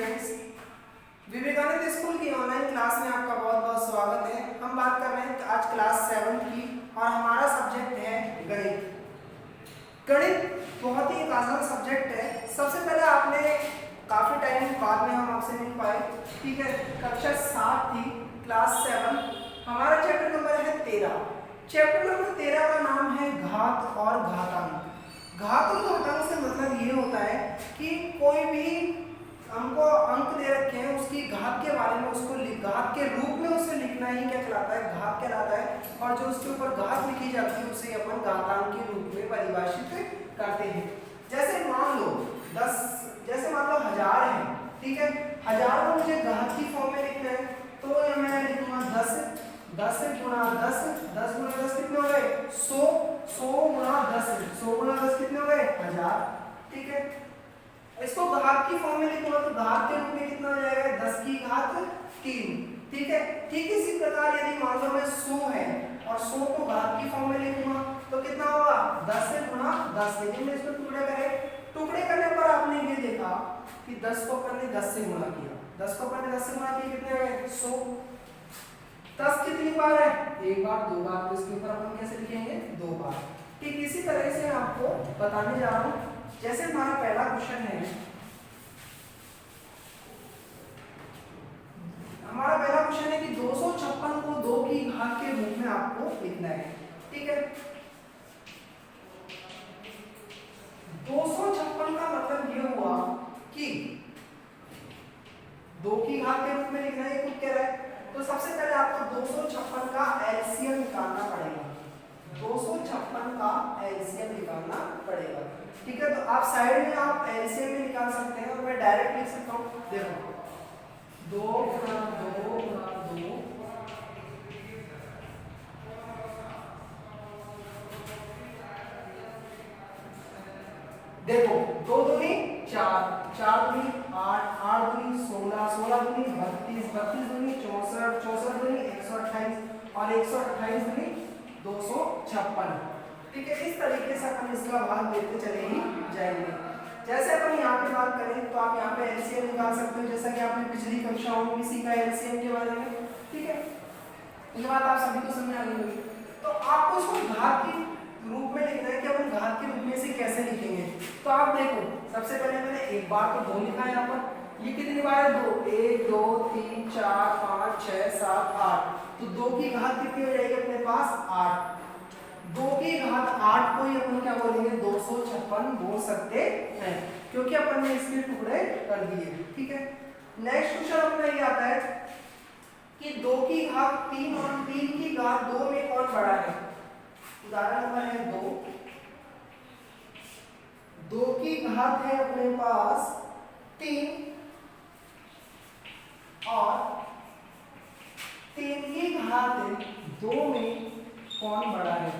Students, Vivekananda school की online class में आपका बहुत बहुत स्वागत है। हम बात कर रहे हैं आज क्लास 7 की और हमारा सब्जेक्ट है गणित। गणित बहुत ही एक आसान सब्जेक्ट है। सबसे पहले आपने काफ़ी टाइम बाद में हम आपसे मिल पाए, ठीक है। कक्षा 7 थी, क्लास 7। हमारा चैप्टर नंबर है 13। चैप्टर नंबर 13 का नाम है घात और घातांक। घात और घातांक से मतलब ये होता है कि कोई भी हमको अंक दे रखे हैं, उसकी घात के बारे में उसको घात के रूप में उसे लिखना ही क्या कहलाता है, घात कहलाता है। और जो उसके ऊपर घात लिखी जाती है उसे अपन घातांक के रूप में परिभाषित करते हैं। जैसे मान लो 10, जैसे मान लो 1000 है, ठीक है। 1000 को मुझे घात की फॉर्म में लिखना है, तो मैं लिखूंगा 10 गुणा 10, 10 गुणा 10 कितने हो गए 100, 100 गुणा 10, 100 गुणा 10 कितने हो गए 1000, ठीक है। इसको घात की फॉर्म में लिखूंगा तो घात के रूप में कितना हो जाएगा 10 की घात 3, ठीक है। ठीक इसी प्रकार यदि मान लो मैं 100 है और 100 को घात की फॉर्म में लिखूंगा तो कितना होगा 10 गुणा 10। लेकिन मैं इसको टुकड़े करने पर आपने ये देखा कि 10 को अपन ने 10 से गुणा किया, 10 को अपन ने 10 से गुणा किया कितने गए 100। 10 कितनी बार है, एक बार, दो बार, तो इसके ऊपर अपन कैसे लिखेंगे 2 बार। ठीक इसी तरह से आपको बताने जा रहा हूं। जैसे हमारा पहला क्वेश्चन है, हमारा पहला क्वेश्चन है कि 256 को 2 की घात के रूप में आपको लिखना है, ठीक है। 256 का मतलब ये हुआ कि 2 की घात के रूप में लिखना है, खुद कह रहा है। तो सबसे पहले आपको 256 का एलसीएम निकालना पड़ेगा, 256 का एलसीएम निकालना पड़ेगा, ठीक है। तो आप साइड में आप एलसीएम भी निकाल सकते हैं और मैं डायरेक्ट लिख सकता हूँ। देखो 2 गुणा 2 गुणा 2, देखो 2 दूनी 4, 4 दूनी 8, 8 दूनी 16, 16 दूनी 32, 32 दूनी 64, 64 दूनी 128 और 128 दूनी 256, ठीक है। इस तरीके से हम इसका भाग देते चले ही जाएंगे। जैसे अपन यहाँ पे बात करें तो आप यहाँ पे एलसीएम निकाल सकते हो, जैसा कि आपने पिछली कक्षाओं में भी सीखा एलसीएम के बारे में, ठीक है। ये बात आप सभी को समझ आ गई होगी। तो आपको इसको घात के रूप में लिखना है कि अपन घात के रूप में इसे कैसे लिखेंगे। तो आप देखो सबसे पहले मैंने एक बार तो 2 लिखा है यहाँ पर, ये कितनी बार है 2, 1 2 3 4 5 6 7 8, तो 2 की घात कितनी हो जाएगी अपने पास 8। 2 की घात 8 को ही अपन क्या बोलेंगे 256 बोल सकते हैं, क्योंकि अपन ने इसके टुकड़े कर दिए, ठीक है। नेक्स्ट क्वेश्चन अपना ये आता है कि 2 की घात 3 और 3 की घात 2 में कौन बड़ा है। उदाहरण नंबर है 2, 2 की घात है अपने पास 3 और 3 की घात 2 में कौन बड़ा है।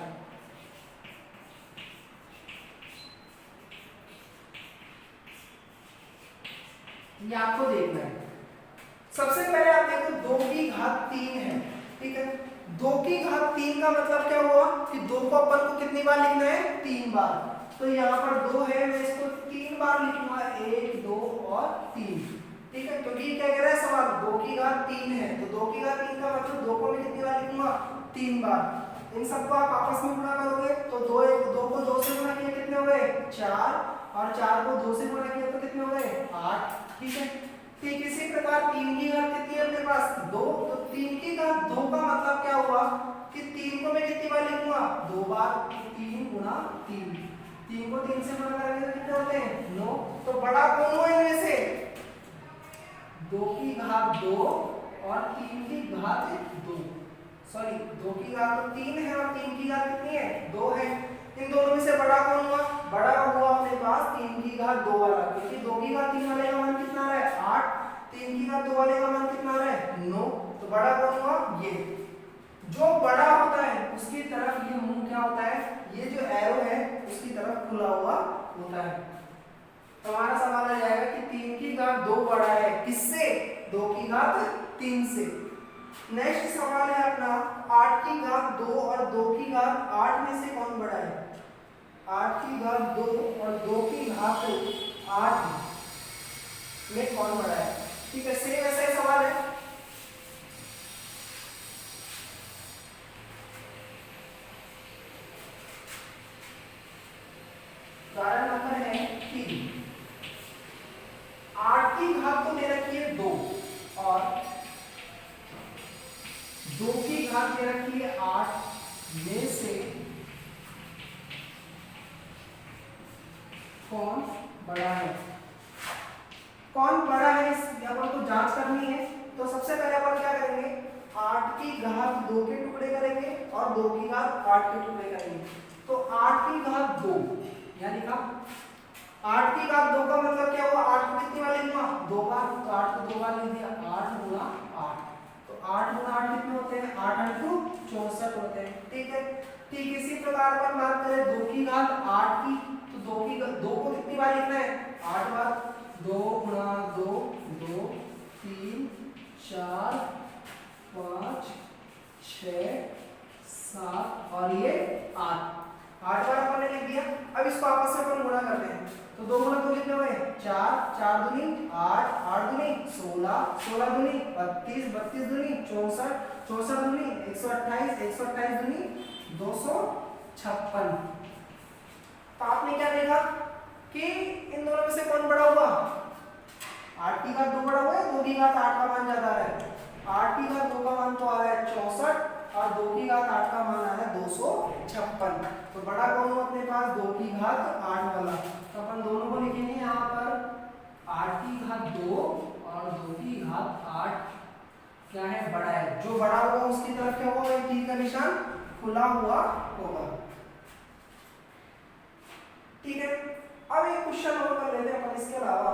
ये आपको देखना है। सबसे पहले आप देखो 2 की घात 3 है, ठीक है। 2 की घात 3 का मतलब क्या हुआ कि 2 को अपन को कितनी बार लिखना है 3 बार। तो यहाँ पर 2 है, मैं इसको 3 बार लिखूंगा, 1 2 और 3, ठीक है। क्योंकि क्या कह रहा है सवाल 2 की घात 3 है, तो 2 की घात 3 का मतलब 2 को मैं कितनी बार लिखूंगा 3 बार। इन सबको आप आपस में गुणा करोगे तो 2 को 2 से गुणा किया कितने हो गए 4, और 4 को 2 से गुणा किया तो कितने हो गए 8, ठीक है। ठीक इसी प्रकार 3 की घात कितनी है अपने पास 2, तो 3 की घात 2 का मतलब क्या हुआ कि 3 को मैं कितनी बार लिखूंगा 2 बार, 3 गुणा 3, 3 को 3 से गुणा करेंगे तो कितने होते हैं 9। तो बड़ा कौन हुआ इनमें से 2 की घात 2 और 3 की घात 2, सॉरी 2 की घात तो 3 है और 3 की घात कितनी है 2 है। इन दोनों में से बड़ा कौन हुआ, बड़ा हुआ अपने पास 3 की घात 2 वाला, क्योंकि 2 की घात 3 वाले का मान कितना है 8, 3 की घात 2 वाले का मान कितना है 9। तो बड़ा कौन हुआ ये। जो बड़ा होता है उसकी तरफ ये मुंह क्या होता है, ये जो एरो है उसकी तरफ खुला हुआ होता है। तो हमारा सवाल आ जाएगा कि 3 की घात 2 बड़ा है किससे 2 की घात 3 से। नेक्स्ट सवाल है अपना 8 की घात 2 और 2 की घात 8 में से कौन बड़ा है। 8 की घात 2 और 2 की घात 8 में कौन बड़ा है। ठीक है, सेम ऐसा ही सवाल है। उदाहरण नंबर है 3। 8 की घात तो दे रखी है 2 और 2 की घात दे रखी है 8 में से कौन बड़ा है? कौन बड़ा है इस अपन को जांच करनी है। तो सबसे पहले अपन क्या करेंगे, 8 की घात 2 के टुकड़े करेंगे और 2 की घात 8 के टुकड़े करेंगे। तो 8 की घात 2 यानी का 8 की घात 2 का मतलब क्या हुआ, 8 को कितनी बार लिखूंगा, 2 बार, तो 8 को 2 बार लिख दिया, 8 गुणा 8। तो 8 गुणा 8 कितने होते हैं, 8 × 2 64 होते हैं। ठीक है, ठीक इसी प्रकार अपन बात करें 2 की घात 8 की, तो 2 को कितनी बार लिखना है, 8 बार। 2 गुणा 2 2 3 4 5 6 7 और ये 8 बार अपन ने लिख दिया। अब इसको आपस में अपन गुणा करते हैं। तो 2 गुणा 2 कितने हुए, 4 4 दूनी 8 8 दूनी 16 16 दूनी 32 32 दूनी 64 64 दूनी 128 128 दूनी 256। तो आपने क्या देखा कि इन दोनों में से कौन बड़ा हुआ, 8 की घात 2 बड़ा हुआ है, 2 की घात 8 का मान ज्यादा आ रहा है। 8 की घात 2 का मान तो आ रहा है 64 और 2 की घात 8 का मान आ रहा है 256। तो बड़ा कौन हुआ अपने पास, 2 की घात 8 वाला। तो अपन दोनों को लिखेंगे यहाँ पर 8 की घात 2 और 2 की घात 8 क्या है, बड़ा है। जो बड़ा होगा उसकी तरफ क्या होगा, एक तीर का निशान खुला हुआ होगा। ठीक है, अब एक क्वेश्चन और कर लेते हैं अपन इसके अलावा।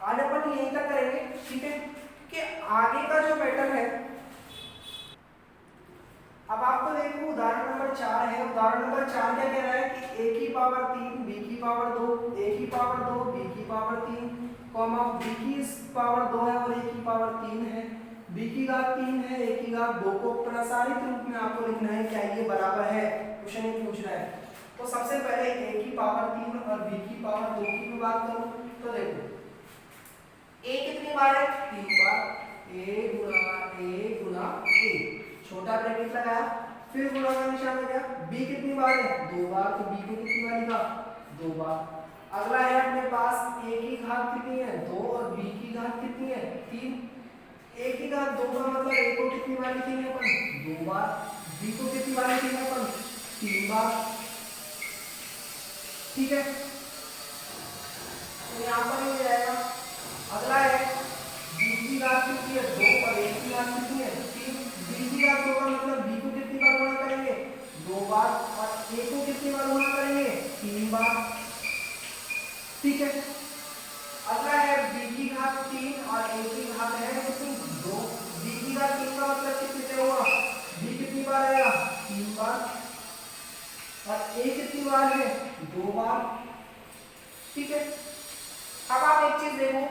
आज अपन यही तक करेंगे। ठीक है, कि आगे का जो पैटर्न है, अब आपको देखो उदाहरण नंबर 4 है। उदाहरण नंबर 4 क्या कह रहा है कि a की पावर 3 b की पावर 2 a की पावर 2 b की पावर 3 कॉमा b की पावर 2 है और a की पावर 3 है, b की घात 3 है, a की घात 2 को प्रसारित रूप में आपको लिखना है, क्या ये बराबर है, क्वेश्चन ये पूछ रहा है। तो सबसे पहले a की पावर 3 और b की पावर 2 की मैं बात करूं तो देखो a कितनी बार है, 3 बार, a गुना a, छोटा ब्रैकेट लगाया, फिर गुणा का निशान हो गया। b कितनी बार है, 2 बार, तो b को कितनी बार लिखा, 2 बार। अगला है अपने पास a की घात कितनी है, 2 और b की घात कितनी है, 3। a की घात 2 का मतलब a को कितनी बार लिखेंगे अपन, 2 बार, b को कितनी बार लिखेंगे अपन, 3 बार। ठीक है, तो यहाँ पर हो जाएगा। अगला है b की घात कितनी है, 2 और a की घात कितनी है, 3। b की घात 2 का मतलब b को कितनी बार गुणा करेंगे, 2 बार, और a को कितनी बार गुणा करेंगे, 3 बार। ठीक है, अगला है b की घात 3 और a की घात है कितनी, 2। b की घात 3 का मतलब कितने से हुआ, b कितनी बार आएगा, 3 बार, और a कितनी बार है, 2 बार। ठीक है, अब आप एक चीज देखो,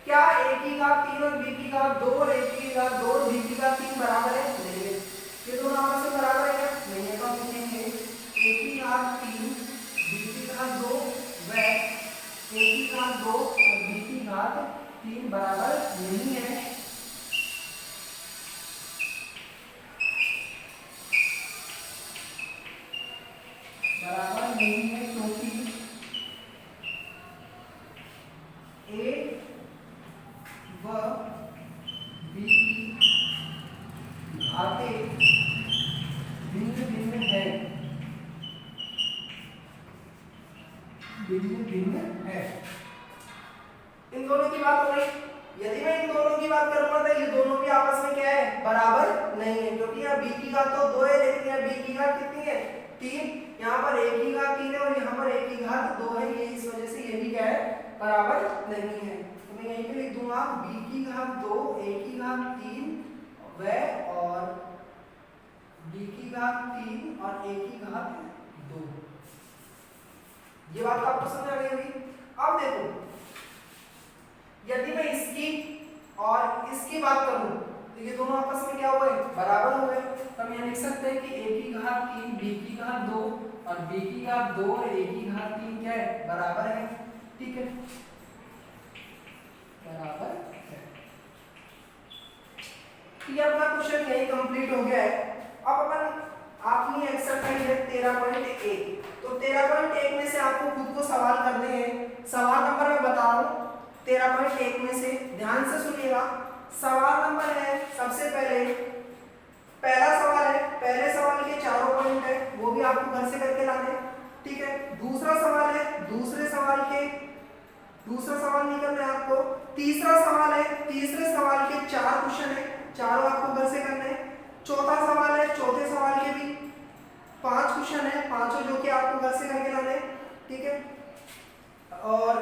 क्या a की घात 3 और b की घात 2 और a की घात 2 और b की घात 3 बराबर है, नहीं है। ये दोनों आपस में बराबर है क्या, नहीं है। तो हम लिखेंगे a की घात 3 b की घात 2 व a की घात 2 और b की घात 3 बराबर नहीं है। बराबर नहीं है क्योंकि a व b की घातें भिन्न भिन्न है, भिन्न भिन्न है। इन दोनों की बात हो गई। यदि मैं इन दोनों की बात करूंगा तो ये दोनों भी आपस में क्या है, बराबर नहीं है, क्योंकि यहाँ b की घात तो 2 है लेकिन यहाँ b की घात कितनी है, 3। यहाँ पर a की घात 3 है और यहाँ पर a की घात 2 है, ये इस वजह से ये भी क्या है, बराबर नहीं है। तो मैं यहीं पे लिख दूंगा b की घात 2 a की घात 3 व और b की घात 3 और a की घात 2। ये बात आपको समझ आ गई होगी। अब देखो, यदि मैं इसकी और इसकी बात करूं, तो ये दोनों आपस में क्या हुए, बराबर हुए। तो हम यहाँ लिख सकते हैं कि a की घात 3 b की घात 2 और b की घात 2 और a की घात 3 क्या है, बराबर है। ठीक है, बराबर है। ये अपना क्वेश्चन यही कंप्लीट हो गया है। अब अपन अपनी एक्सरसाइज है 13.1। तो 13.1 में से आपको खुद को सवाल करने हैं। सवाल नंबर मैं बता रहा हूँ 13.1 में से, ध्यान से सुनिएगा। सवाल नंबर है, सबसे पहला सवाल है, पहले सवाल के चारों पॉइंट है, वो भी आपको घर से करके लाने। ठीक है, दूसरा सवाल है, दूसरा सवाल नहीं करना है आपको। तीसरा सवाल है, तीसरे सवाल के 4 क्वेश्चन है, चारों आपको घर से करने हैं। चौथा सवाल है, चौथे सवाल के भी 5 क्वेश्चन है, पांचों जो कि आपको घर से करके लाने। ठीक है, और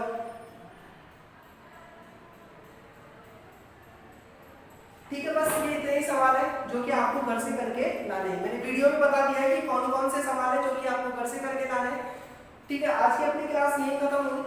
ठीक है, बस ये इतने ही सवाल है जो कि आपको घर से करके लाने हैं। मैंने वीडियो में बता दिया है कि कौन कौन से सवाल है जो कि आपको घर से करके लाने हैं। ठीक है, आज की अपनी क्लास यही खत्म हुई।